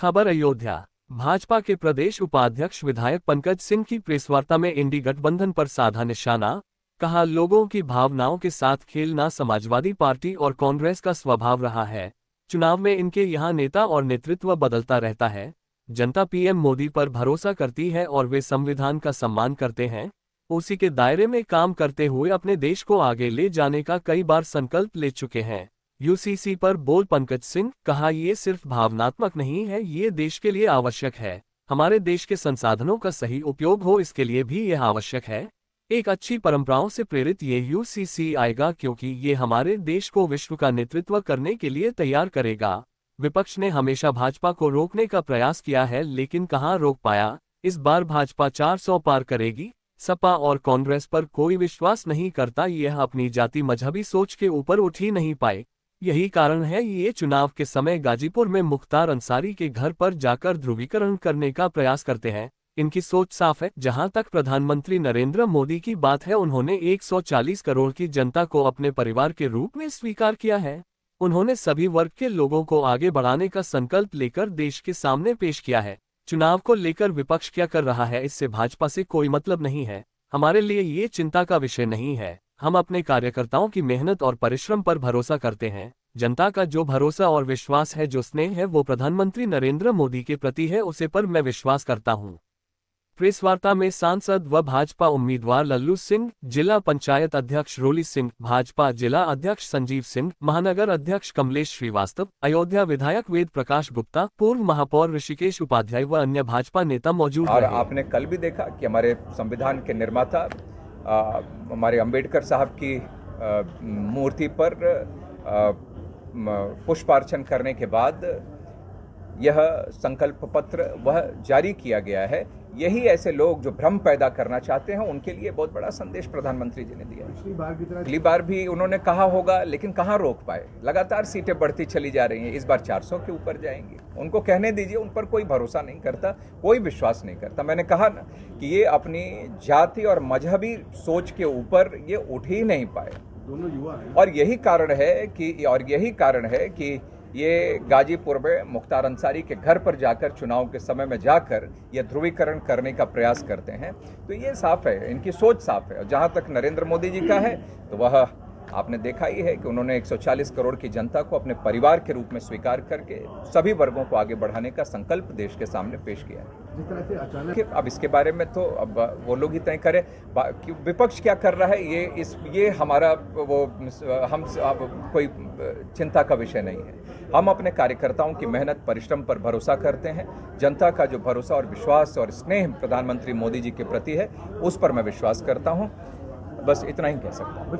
खबर अयोध्या। भाजपा के प्रदेश उपाध्यक्ष विधायक पंकज सिंह की प्रेसवार्ता में इंडी गठबंधन पर साधा निशाना। कहा, लोगों की भावनाओं के साथ खेलना समाजवादी पार्टी और कांग्रेस का स्वभाव रहा है। चुनाव में इनके यहाँ नेता और नेतृत्व बदलता रहता है। जनता पीएम मोदी पर भरोसा करती है और वे संविधान का सम्मान करते हैं। उसी के दायरे में काम करते हुए अपने देश को आगे ले जाने का कई बार संकल्प ले चुके हैं। यूसीसी पर बोल पंकज सिंह। कहा, ये सिर्फ भावनात्मक नहीं है, ये देश के लिए आवश्यक है। हमारे देश के संसाधनों का सही उपयोग हो, इसके लिए भी यह आवश्यक है। एक अच्छी परंपराओं से प्रेरित ये यूसीसी आएगा, क्योंकि ये हमारे देश को विश्व का नेतृत्व करने के लिए तैयार करेगा। विपक्ष ने हमेशा भाजपा को रोकने का प्रयास किया है, लेकिन कहाँ रोक पाया। इस बार भाजपा 400 पार करेगी। सपा और कांग्रेस पर कोई विश्वास नहीं करता, यह अपनी जाति मजहबी सोच के ऊपर उठ ही नहीं पाए। यही कारण है ये चुनाव के समय गाजीपुर में मुख्तार अंसारी के घर पर जाकर ध्रुवीकरण करने का प्रयास करते हैं। इनकी सोच साफ है। जहां तक प्रधानमंत्री नरेंद्र मोदी की बात है, उन्होंने 140 करोड़ की जनता को अपने परिवार के रूप में स्वीकार किया है। उन्होंने सभी वर्ग के लोगों को आगे बढ़ाने का संकल्प लेकर देश के सामने पेश किया है। चुनाव को लेकर विपक्ष क्या कर रहा है, इससे भाजपा से कोई मतलब नहीं है। हमारे लिए ये चिंता का विषय नहीं है। हम अपने कार्यकर्ताओं की मेहनत और परिश्रम पर भरोसा करते हैं। जनता का जो भरोसा और विश्वास है, जो स्नेह है, वो प्रधानमंत्री नरेंद्र मोदी के प्रति है, उसे पर मैं विश्वास करता हूं। प्रेस वार्ता में सांसद व भाजपा उम्मीदवार लल्लू सिंह, जिला पंचायत अध्यक्ष रोली सिंह, भाजपा जिला अध्यक्ष संजीव सिंह, महानगर अध्यक्ष कमलेश श्रीवास्तव, अयोध्या विधायक वेद प्रकाश गुप्ता, पूर्व महापौर ऋषिकेश उपाध्याय व अन्य भाजपा नेता मौजूद रहे। और आपने कल भी देखा कि हमारे संविधान के निर्माता हमारे अंबेडकर साहब की मूर्ति पर पुष्पार्चन करने के बाद यह संकल्प पत्र वह जारी किया गया है। यही ऐसे लोग जो भ्रम पैदा करना चाहते हैं, उनके लिए बहुत बड़ा संदेश प्रधानमंत्री जी ने दिया। पिछली बार भी उन्होंने कहा होगा, लेकिन कहाँ रोक पाए। लगातार सीटें बढ़ती चली जा रही हैं। इस बार 400 के ऊपर जाएंगे। उनको कहने दीजिए, उन पर कोई भरोसा नहीं करता, कोई विश्वास नहीं करता। मैंने कहा ना कि ये अपनी जाति और मजहबी सोच के ऊपर ये उठ ही नहीं पाए। दोनों युवा हैं। और यही कारण है कि ये गाजीपुर में मुख्तार अंसारी के घर पर जाकर चुनाव के समय में जाकर ये ध्रुवीकरण करने का प्रयास करते हैं। तो ये साफ है, इनकी सोच साफ है। और जहां तक नरेंद्र मोदी जी का है, तो वह आपने देखा ही है कि उन्होंने 140 करोड़ की जनता को अपने परिवार के रूप में स्वीकार करके सभी वर्गों को आगे बढ़ाने का संकल्प देश के सामने पेश किया है। जिस तरह से अचानक अब इसके बारे में तो अब वो लोग ही तय करें कि विपक्ष क्या कर रहा है। ये हमारा हम कोई चिंता का विषय नहीं है। हम अपने कार्यकर्ताओं की मेहनत परिश्रम पर भरोसा करते हैं। जनता का जो भरोसा और विश्वास और स्नेह प्रधानमंत्री मोदी जी के प्रति है, उस पर मैं विश्वास करता हूं। बस इतना ही कह सकता हूं।